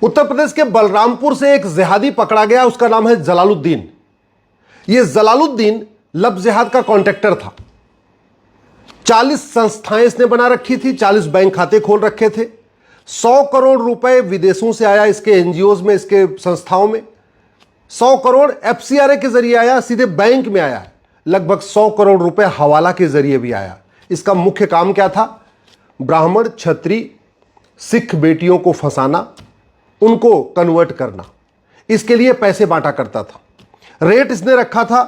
उत्तर प्रदेश के बलरामपुर से एक जिहादी पकड़ा गया, उसका नाम है जलालुद्दीन। यह जलालुद्दीन लब जिहाद का कॉन्ट्रैक्टर था। 40 संस्थाएं इसने बना रखी थी, 40 बैंक खाते खोल रखे थे। 100 करोड़ रुपए विदेशों से आया इसके एनजीओज में, इसके संस्थाओं में। 100 करोड़ एफसीआरए के जरिए आया, सीधे बैंक में आया। लगभग 100 करोड़ रुपए हवाला के जरिए भी आया। इसका मुख्य काम क्या था? ब्राह्मण, क्षत्रिय, सिख बेटियों को फंसाना, उनको कन्वर्ट करना। इसके लिए पैसे बांटा करता था। रेट इसने रखा था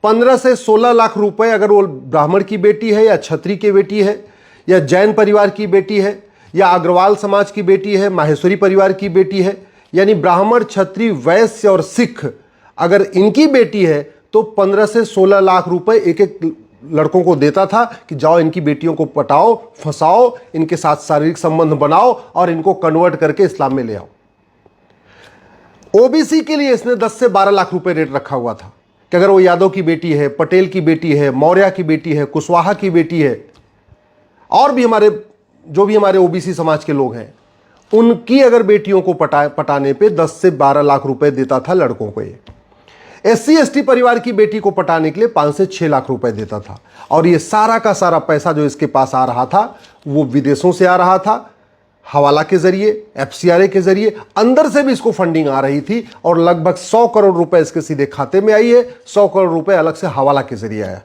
15 से 16 लाख रुपए, अगर वो ब्राह्मण की बेटी है या क्षत्रिय की बेटी है या जैन परिवार की बेटी है या अग्रवाल समाज की बेटी है, माहेश्वरी परिवार की बेटी है, यानी ब्राह्मण, क्षत्रिय, वैश्य और सिख अगर इनकी बेटी है तो 15 से 16 लाख रुपए एक एक लड़कों को देता था कि जाओ इनकी बेटियों को पटाओ, फंसाओ, इनके साथ शारीरिक संबंध बनाओ और इनको कन्वर्ट करके इस्लाम में ले आओ। ओबीसी के लिए इसने 10 से 12 लाख रुपए रेट रखा हुआ था कि अगर वो यादव की बेटी है, पटेल की बेटी है, मौर्य की बेटी है, कुशवाहा की बेटी है और भी हमारे ओबीसी समाज के लोग हैं, उनकी अगर बेटियों को पटाने पे 10 से 12 लाख रुपए देता था लड़कों को। ये एससी एसटी परिवार की बेटी को पटाने के लिए 5 से 6 लाख रुपए देता था। और ये सारा का सारा पैसा जो इसके पास आ रहा था वो विदेशों से आ रहा था, हवाला के जरिए, एफसीआरए के जरिए, अंदर से भी इसको फंडिंग आ रही थी। और लगभग 100 करोड़ रुपए इसके सीधे खाते में आई है, 100 करोड़ रुपए अलग से हवाला के जरिए आया।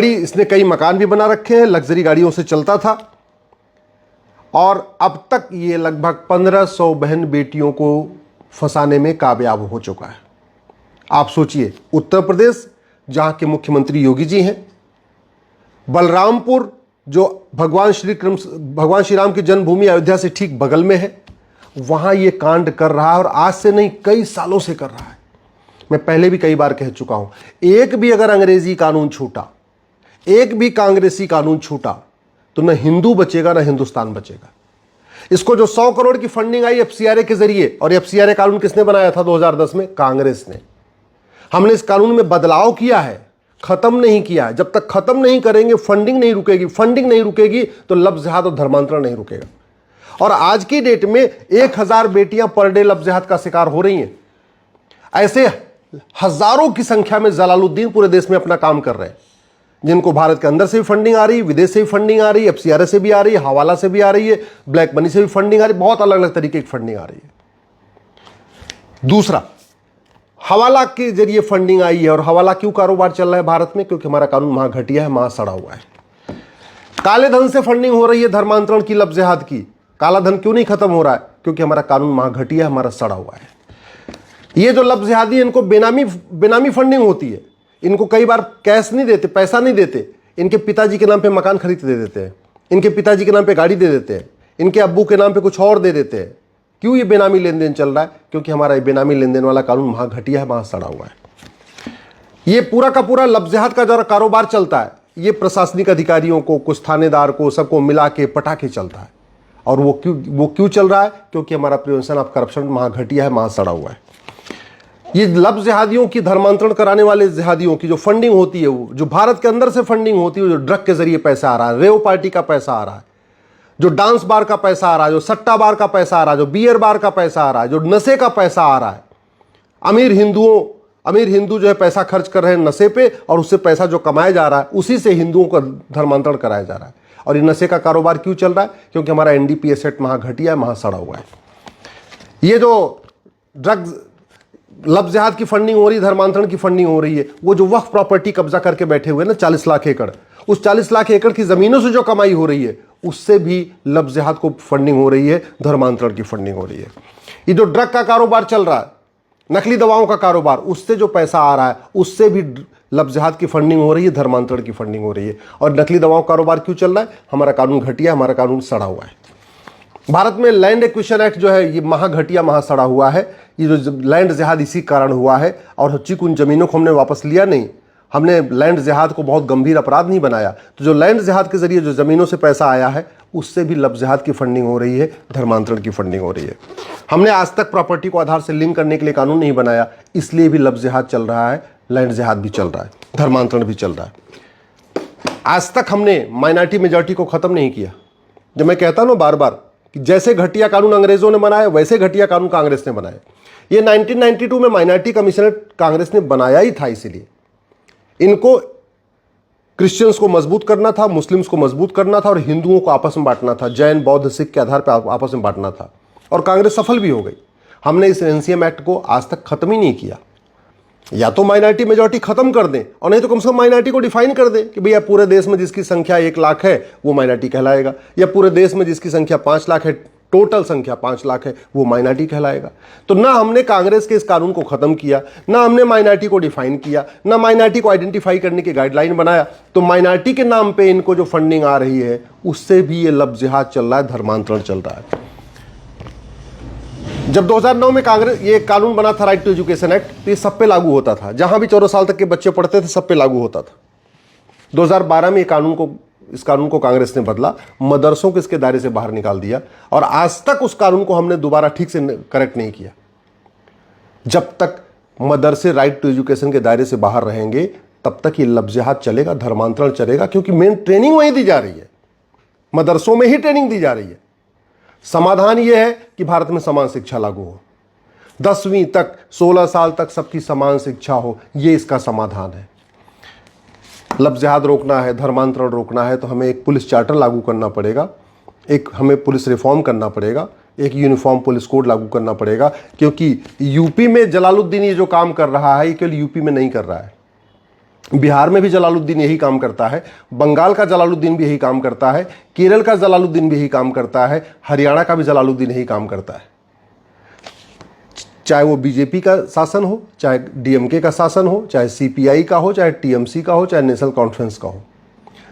इसने कई मकान भी बना रखे हैं, लग्जरी गाड़ियों से चलता था। और अब तक ये लगभग 1500 बहन बेटियों को फंसाने में कामयाब हो चुका है। आप सोचिए, उत्तर प्रदेश जहां के मुख्यमंत्री योगी जी हैं, बलरामपुर जो भगवान श्री राम की जन्मभूमि अयोध्या से ठीक बगल में है, वहां ये कांड कर रहा है। और आज से नहीं, कई सालों से कर रहा है। मैं पहले भी कई बार कह चुका हूं, एक भी अगर अंग्रेजी कानून छूटा, एक भी कांग्रेसी कानून छूटा तो न हिंदू बचेगा न हिंदुस्तान बचेगा। इसको जो 100 करोड़ की फंडिंग आई एफसीआरए के जरिए, और एफसीआरए कानून किसने बनाया था 2010 में? कांग्रेस ने। हमने इस कानून में बदलाव किया है, खत्म नहीं किया है। जब तक खत्म नहीं करेंगे फंडिंग नहीं रुकेगी। फंडिंग नहीं रुकेगी तो लब जिहाद और धर्मांतरण नहीं रुकेगा। और आज की डेट में 1000 बेटियां पर डे लब जिहाद का शिकार हो रही हैं। ऐसे हजारों की संख्या में जलालुद्दीन पूरे देश में अपना काम कर रहे हैं, जिनको भारत के अंदर से भी फंडिंग आ रही है, विदेश से भी फंडिंग आ रही है, एफसीआरए से भी आ रही है, हवाला से भी आ रही है, ब्लैक मनी से भी फंडिंग आ रही है, बहुत अलग अलग तरीके की फंडिंग आ रही है। दूसरा, हवाला के जरिए फंडिंग आई है। और हवाला क्यों कारोबार चल रहा है भारत में? क्योंकि हमारा कानून वहां घटिया है, वहां सड़ा हुआ है। काले धन से फंडिंग हो रही है, धर्मांतरण की, लब जिहाद की। काला धन क्यों नहीं खत्म हो रहा है? क्योंकि हमारा कानून वहां घटिया है, हमारा सड़ा हुआ है। ये जो लब जिहादी है, इनको बेनामी फंडिंग होती है। इनको कई बार कैश नहीं देते, पैसा नहीं देते। इनके पिताजी के नाम पे मकान खरीद दे देते हैं, इनके पिताजी के नाम पे गाड़ी दे देते हैं, इनके अब्बू के नाम पे कुछ और दे देते हैं। क्यों ये बेनामी लेन देन चल रहा है? क्योंकि हमारा ये बेनामी लेन देन वाला कानून वहां घटिया है, वहां सड़ा हुआ है। ये पूरा का पूरा लब जिहाद का जो कारोबार चलता है, ये प्रशासनिक अधिकारियों को, कुछ थानेदार को, सबको मिला के पटा के चलता है। और वो क्यों चल रहा है? क्योंकि हमारा प्रिवेंशन ऑफ करप्शन वहां घटिया है, वहां सड़ा हुआ है। ये लब जिहादियों की, धर्मांतरण कराने वाले जिहादियों की जो फंडिंग होती है, वो जो भारत के अंदर से फंडिंग होती है, जो ड्रग के जरिए पैसा आ रहा है, रेव पार्टी का पैसा आ रहा है, जो डांस बार का पैसा आ रहा है, जो सट्टा बार का पैसा आ रहा है, जो बियर बार का पैसा आ रहा है, जो नशे का पैसा आ रहा है। अमीर हिंदू जो है पैसा खर्च कर रहे हैं नशे पे, और उससे पैसा जो कमाया जा रहा है उसी से हिंदुओं का धर्मांतरण कराया जा रहा है। और ये नशे का कारोबार क्यों चल रहा है? क्योंकि हमारा एनडीपीएस एक्ट वहां घटिया है, वहां सड़ा हुआ है। ये जो ड्रग्स, लब जिहाद की फंडिंग हो रही है, धर्मांतरण की फंडिंग हो रही है, वो जो वक्फ प्रॉपर्टी कब्जा करके बैठे हुए ना 40 लाख एकड़, उस 40 लाख एकड़ की जमीनों से जो कमाई हो रही है, उससे भी लब जिहाद को फंडिंग हो रही है, धर्मांतरण की फंडिंग हो रही है। ये जो ड्रग का कारोबार चल रहा है, नकली दवाओं का कारोबार, उससे जो पैसा आ रहा है, उससे भी लब जिहाद की फंडिंग हो रही है, धर्मांतरण की फंडिंग हो रही है। और नकली दवाओं का कारोबार क्यों चल रहा है? हमारा कानून घटिया, हमारा कानून सड़ा हुआ है। भारत में लैंड एक्विजिशन एक्ट जो है, ये महा घटिया, महा सड़ा हुआ है। ये जो लैंड जिहाद इसी कारण हुआ है। और चिक उन जमीनों को हमने वापस लिया नहीं, हमने लैंड जिहाद को बहुत गंभीर अपराध नहीं बनाया। तो जो लैंड जिहाद के जरिए जो जमीनों से पैसा आया है, उससे भी लब जिहाद की फंडिंग हो रही है, धर्मांतरण की फंडिंग हो रही है। हमने आज तक प्रॉपर्टी को आधार से लिंक करने के लिए कानून नहीं बनाया, इसलिए भी लब जिहाद चल रहा है, लैंड जिहाद भी चल रहा है, धर्मांतरण भी चल रहा है। आज तक हमने माइनॉरिटी मेजॉरिटी को खत्म नहीं किया। जब मैं कहता हूं बार बार कि जैसे घटिया कानून अंग्रेजों ने बनाए वैसे घटिया कानून कांग्रेस ने बनाए। ये 1992 में माइनॉरिटी कमीशनर कांग्रेस ने बनाया ही था, इसीलिए इनको क्रिश्चियंस को मजबूत करना था, मुस्लिम्स को मजबूत करना था और हिंदुओं को आपस में बांटना था, जैन बौद्ध सिख के आधार पर आपस में बांटना था। और कांग्रेस सफल भी हो गई। हमने इस एनसीएम एक्ट को आज तक खत्म ही नहीं किया। या तो माइनॉरिटी मेजॉरिटी खत्म कर दें और नहीं तो कम से कम माइनॉरिटी को डिफाइन कर दें कि भैया पूरे देश में जिसकी संख्या 1 लाख है वो माइनॉरिटी कहलाएगा, या पूरे देश में जिसकी संख्या 5 लाख है, टोटल संख्या 5 लाख है, वो माइनॉरिटी कहलाएगा। तो ना हमने कांग्रेस के इस कानून को खत्म किया, ना हमने माइनॉरिटी को डिफाइन किया, ना माइनॉरिटी को आइडेंटिफाई करने की गाइडलाइन बनाया। तो माइनॉरिटी के नाम पे इनको जो फंडिंग आ रही है उससे भी ये लब जिहाद चल रहा है, धर्मांतरण चल रहा है। जब 2009 में कांग्रेस ये कानून बना था, राइट टू एजुकेशन एक्ट, तो ये सब पे लागू होता था, जहां भी 14 साल तक के बच्चे पढ़ते थे सब पे लागू होता था। 2012 में इस कानून को कांग्रेस ने बदला, मदरसों को इसके दायरे से बाहर निकाल दिया और आज तक उस कानून को हमने दोबारा ठीक से करेक्ट नहीं किया। जब तक मदरसे राइट टू एजुकेशन के दायरे से बाहर रहेंगे तब तक ये लब जिहाद चलेगा, धर्मांतरण चलेगा, क्योंकि मेन ट्रेनिंग वहीं दी जा रही है, मदरसों में ही ट्रेनिंग दी जा रही है। समाधान यह है कि भारत में समान शिक्षा लागू हो, 10वीं तक 16 साल तक सबकी समान शिक्षा हो, यह इसका समाधान है। लब जिहाद रोकना है, धर्मांतरण रोकना है तो हमें एक पुलिस चार्टर लागू करना पड़ेगा, हमें पुलिस रिफॉर्म करना पड़ेगा, एक यूनिफॉर्म पुलिस कोड लागू करना पड़ेगा। क्योंकि यूपी में जलालुद्दीन ये जो काम कर रहा है ये केवल यूपी में नहीं कर रहा है, बिहार में भी जलालुद्दीन यही काम करता है, बंगाल का जलालुद्दीन भी यही काम करता है, केरल का जलालुद्दीन भी यही काम करता है, हरियाणा का भी जलालुद्दीन यही काम करता है। चाहे वो बीजेपी का शासन हो, चाहे डीएमके का शासन हो, चाहे सीपीआई का हो, चाहे टीएमसी का हो, चाहे नेशनल कॉन्फ्रेंस का हो,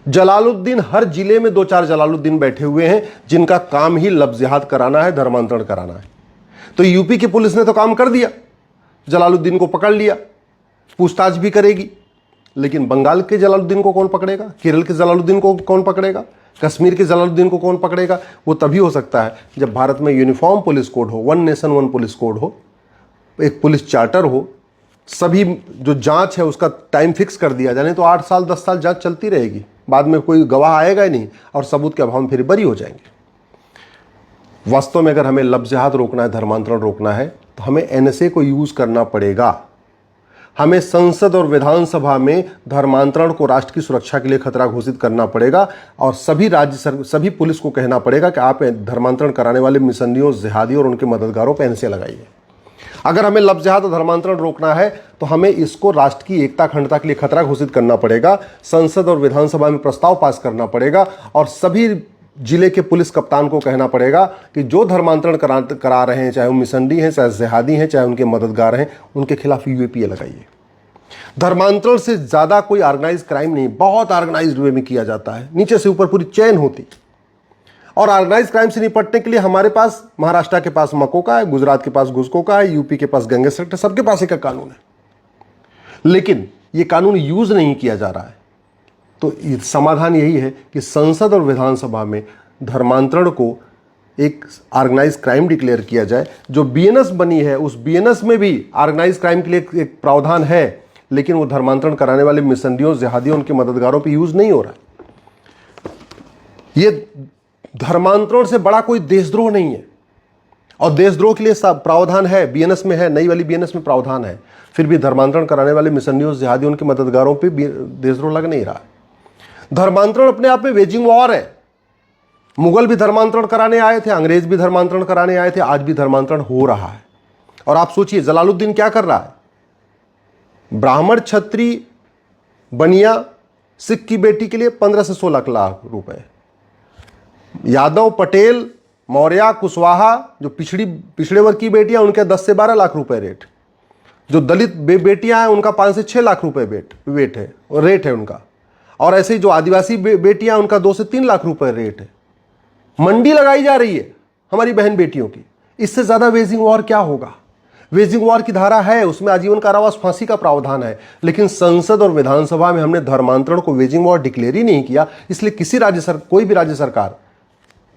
जलालुद्दीन हर जिले में 2-4 जलालुद्दीन बैठे हुए हैं जिनका काम ही लब जिहाद कराना है, धर्मांतरण कराना है। तो यूपी की पुलिस ने तो काम कर दिया, जलालुद्दीन को पकड़ लिया, पूछताछ भी करेगी, लेकिन बंगाल के जलालुद्दीन को कौन पकड़ेगा, केरल के जलालुद्दीन को कौन पकड़ेगा, कश्मीर के जलालुद्दीन को कौन पकड़ेगा? वो तभी हो सकता है जब भारत में यूनिफॉर्म पुलिस कोड हो, one nation one police code हो, एक पुलिस चार्टर हो, सभी जो जांच है उसका टाइम फिक्स कर दिया जाए। नहीं तो 8 साल 10 साल जांच चलती रहेगी, बाद में कोई गवाह आएगा ही नहीं और सबूत के अभाव में फिर बरी हो जाएंगे। वास्तव में अगर हमें लब जिहाद रोकना है, धर्मांतरण रोकना है तो हमें एनएसए को यूज करना पड़ेगा। हमें संसद और विधानसभा में धर्मांतरण को राष्ट्र की सुरक्षा के लिए खतरा घोषित करना पड़ेगा और सभी पुलिस को कहना पड़ेगा कि आप धर्मांतरण कराने वाले मिशनरियों, जिहादियों और उनके मददगारों पर एनएसए लगाइए। अगर हमें लब जिहाद और धर्मांतरण रोकना है तो हमें इसको राष्ट्र की एकता अखंडता के लिए खतरा घोषित करना पड़ेगा, संसद और विधानसभा में प्रस्ताव पास करना पड़ेगा और सभी जिले के पुलिस कप्तान को कहना पड़ेगा कि जो धर्मांतरण करा रहे हैं, चाहे वो मिशनरी हैं, चाहे जिहादी हैं, चाहे उनके मददगार हैं, उनके खिलाफ यूएपीए लगाइए। धर्मांतरण से ज्यादा कोई ऑर्गेनाइज क्राइम नहीं, बहुत ऑर्गेनाइज्ड वे में किया जाता है, नीचे से ऊपर पूरी चेन होती। और ऑर्गेनाइज क्राइम से निपटने के लिए हमारे पास, महाराष्ट्र के पास मको का है, गुजरात के पास घुसको का है, यूपी के पास गैंगस्टर एक्ट है, सबके पास एक कानून है, लेकिन ये कानून यूज नहीं किया जा रहा है। तो समाधान यही है कि संसद और विधानसभा में धर्मांतरण को एक ऑर्गेनाइज क्राइम डिक्लेयर किया जाए। जो बीएनएस बनी है उस बीएनएस में भी ऑर्गेनाइज क्राइम के लिए एक प्रावधान है, लेकिन वो धर्मांतरण कराने वाले मिशनरियों, जिहादियों, उनके मददगारों पे यूज नहीं हो रहा है। ये धर्मांतरण से बड़ा कोई देशद्रोह नहीं है और देशद्रोह के लिए प्रावधान है, बीएनएस में है, नई वाली बीएनएस में प्रावधान है, फिर भी धर्मांतरण कराने वाले मिशनरियों, जिहादियों, उनके मददगारों पे देशद्रोह लग नहीं रहा है। धर्मांतरण अपने आप में वेजिंग वॉर है। मुगल भी धर्मांतरण कराने आए थे, अंग्रेज भी धर्मांतरण कराने आए थे, आज भी धर्मांतरण हो रहा है। और आप सोचिए जलालुद्दीन क्या कर रहा है, ब्राह्मण, क्षत्रिय, बनिया, सिख की बेटी के लिए 15 से 16 लाख रुपए, यादव, पटेल, मौर्य, कुशवाहा जो पिछड़े वर्ग की बेटियां उनके 10 से 12 लाख रुपए रेट, जो दलित बेटियां हैं उनका 5 से 6 लाख रुपए वेट है और रेट है उनका, और ऐसे ही जो आदिवासी बेटियां उनका 2 से 3 लाख रुपए रेट है। मंडी लगाई जा रही है हमारी बहन बेटियों की। इससे ज्यादा वेजिंग वॉर क्या होगा? वेजिंग वॉर की धारा है, उसमें आजीवन कारावास, फांसी का प्रावधान है, लेकिन संसद और विधानसभा में हमने धर्मांतरण को वेजिंग वॉर डिक्लेयर ही नहीं किया। इसलिए कोई भी राज्य सरकार,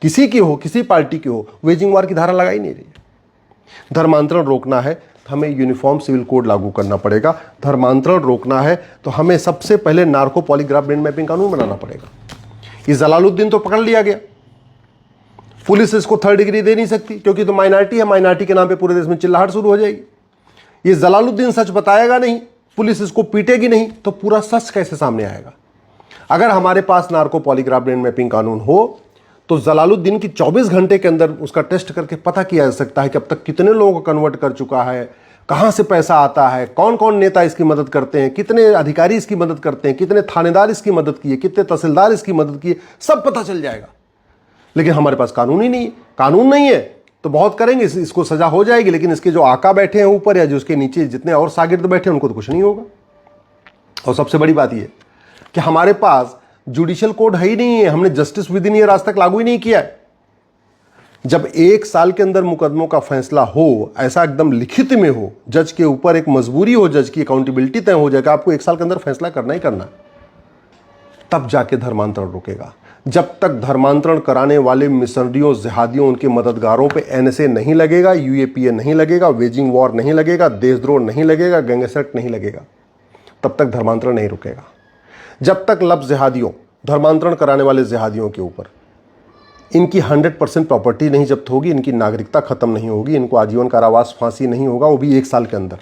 किसी की हो, किसी पार्टी की हो, वेजिंग वॉर की धारा लगा ही नहीं रही है। धर्मांतरण रोकना है तो हमें यूनिफॉर्म सिविल कोड लागू करना पड़ेगा। धर्मांतरण रोकना है तो हमें सबसे पहले नार्को पॉलीग्राफ ब्रेन मैपिंग कानून बनाना पड़ेगा। ये जलालुद्दीन तो पकड़ लिया गया, पुलिस इसको 3rd डिग्री दे नहीं सकती क्योंकि तो माइनॉरिटी है, माइनॉरिटी के नाम पे पूरे देश में चिल्लाहट शुरू हो जाएगी। ये जलालुद्दीन सच बताएगा नहीं, पुलिस इसको पीटेगी नहीं, तो पूरा सच कैसे सामने आएगा? अगर हमारे पास नार्को पॉलीग्राफ ब्रेन मैपिंग कानून हो तो जलालुद्दीन की 24 घंटे के अंदर उसका टेस्ट करके पता किया जा सकता है कि अब तक कितने लोगों को कन्वर्ट कर चुका है, कहां से पैसा आता है, कौन कौन नेता इसकी मदद करते हैं, कितने अधिकारी इसकी मदद करते हैं, कितने थानेदार इसकी मदद किए, कितने तहसीलदार इसकी मदद किए, सब पता चल जाएगा। लेकिन हमारे पास कानून ही नहीं है। कानून नहीं है तो बहुत करेंगे, इसको सजा हो जाएगी, लेकिन इसके जो आका बैठे हैं ऊपर या जो उसके नीचे जितने और शागिर्द बैठे हैं उनको तो कुछ नहीं होगा। और सबसे बड़ी बात यह कि हमारे पास जुडिशियल कोड है ही नहीं है, हमने जस्टिस विद इन ईयर आज तक लागू ही नहीं किया है। जब 1 साल के अंदर मुकदमों का फैसला हो, ऐसा एकदम लिखित में हो, जज के ऊपर एक मजबूरी हो, जज की अकाउंटेबिलिटी तय हो जाएगा, आपको 1 साल के अंदर फैसला करना ही करना, तब जाके धर्मांतरण रुकेगा। जब तक धर्मांतरण कराने वाले मिशनरियों, जिहादियों, उनके मददगारों पे NSA नहीं लगेगा, UAPA नहीं लगेगा, वेजिंग वॉर नहीं लगेगा, देशद्रोह नहीं लगेगा, गैंगस्टर एक्ट नहीं लगेगा, तब तक धर्मांतरण नहीं रुकेगा। जब तक लब जिहादियों, धर्मांतरण कराने वाले जिहादियों के ऊपर इनकी 100% प्रॉपर्टी नहीं जब्त होगी, इनकी नागरिकता खत्म नहीं होगी, इनको आजीवन कारावास, फांसी नहीं होगा, वो भी 1 साल के अंदर,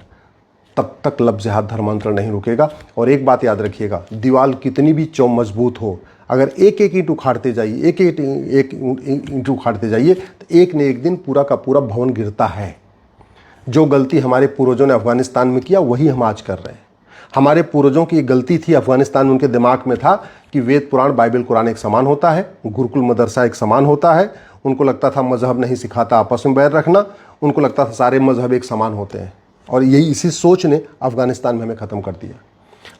तब तक लब जिहाद धर्मांतरण नहीं रुकेगा। और एक बात याद रखिएगा, दीवार कितनी भी मजबूत हो, अगर एक एक ईंट उखाड़ते जाइए, एक ईंट उखाड़ते जाइए, तो एक न एक दिन पूरा का पूरा भवन गिरता है। जो गलती हमारे पूर्वजों ने अफगानिस्तान में किया वही हम आज कर रहे हैं। हमारे पूर्वजों की गलती थी, अफगानिस्तान में उनके दिमाग में था कि वेद पुराण, बाइबल कुरान एक समान होता है, गुरुकुल मदरसा एक समान होता है। उनको लगता था मजहब नहीं सिखाता आपस में बैर रखना, उनको लगता था सारे मजहब एक समान होते हैं। और यही इसी सोच ने अफगानिस्तान में हमें ख़त्म कर दिया।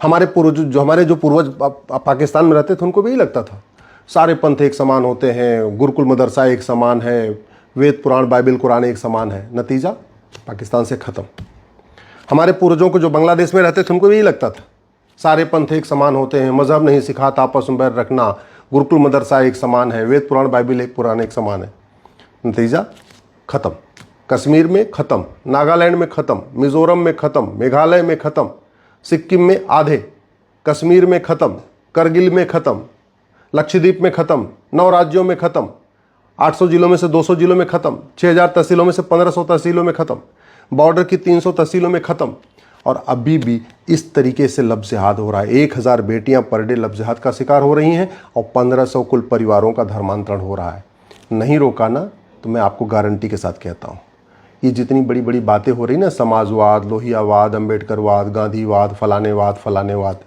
हमारे पूर्वज पाकिस्तान में रहते थे, उनको भी यही लगता था सारे पंथ एक समान होते हैं, गुरुकुल मदरसा एक समान है, वेद पुराण बाइबल कुरान एक समान है। नतीजा पाकिस्तान से ख़त्म। हमारे पूर्वजों को जो बांग्लादेश में रहते थे, उनको भी यही लगता था सारे पंथ एक समान होते हैं, मजहब नहीं सिखाता आपस में बैर रखना, गुरुकुल मदरसा एक समान है, वेद पुराण बाइबल एक पुराण एक समान है। नतीजा ख़त्म। कश्मीर में ख़त्म, नागालैंड में ख़त्म, मिजोरम में ख़त्म, मेघालय में ख़त्म, सिक्किम में आधे, कश्मीर में ख़त्म, करगिल में ख़त्म, लक्षद्वीप में ख़त्म, 9 राज्यों में ख़त्म, 800 जिलों में से 200 जिलों में ख़त्म, 6000 तहसीलों में से 1500 तहसीलों में ख़त्म, बॉर्डर की 300 तहसीलों में ख़त्म। और अभी भी इस तरीके से लब जिहाद हो रहा है। 1000 बेटियां पर डे लब जिहाद का शिकार हो रही हैं और 1500 कुल परिवारों का धर्मांतरण हो रहा है। नहीं रोका ना, तो मैं आपको गारंटी के साथ कहता हूँ, ये जितनी बड़ी बड़ी बातें हो रही ना, समाजवाद, लोहियावाद, अम्बेडकरवाद, गांधीवाद, फलानेवाद,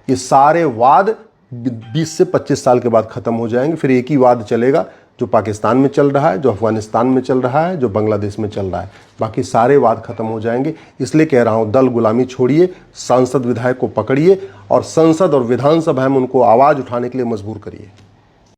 ये सारे वाद 20 से 25 साल के बाद ख़त्म हो जाएंगे। फिर एक ही वाद चलेगा जो पाकिस्तान में चल रहा है, जो अफगानिस्तान में चल रहा है, जो बांग्लादेश में चल रहा है। बाकी सारे वाद खत्म हो जाएंगे। इसलिए कह रहा हूँ, दल गुलामी छोड़िए, सांसद विधायक को पकड़िए और संसद और विधानसभा में उनको आवाज़ उठाने के लिए मजबूर करिए।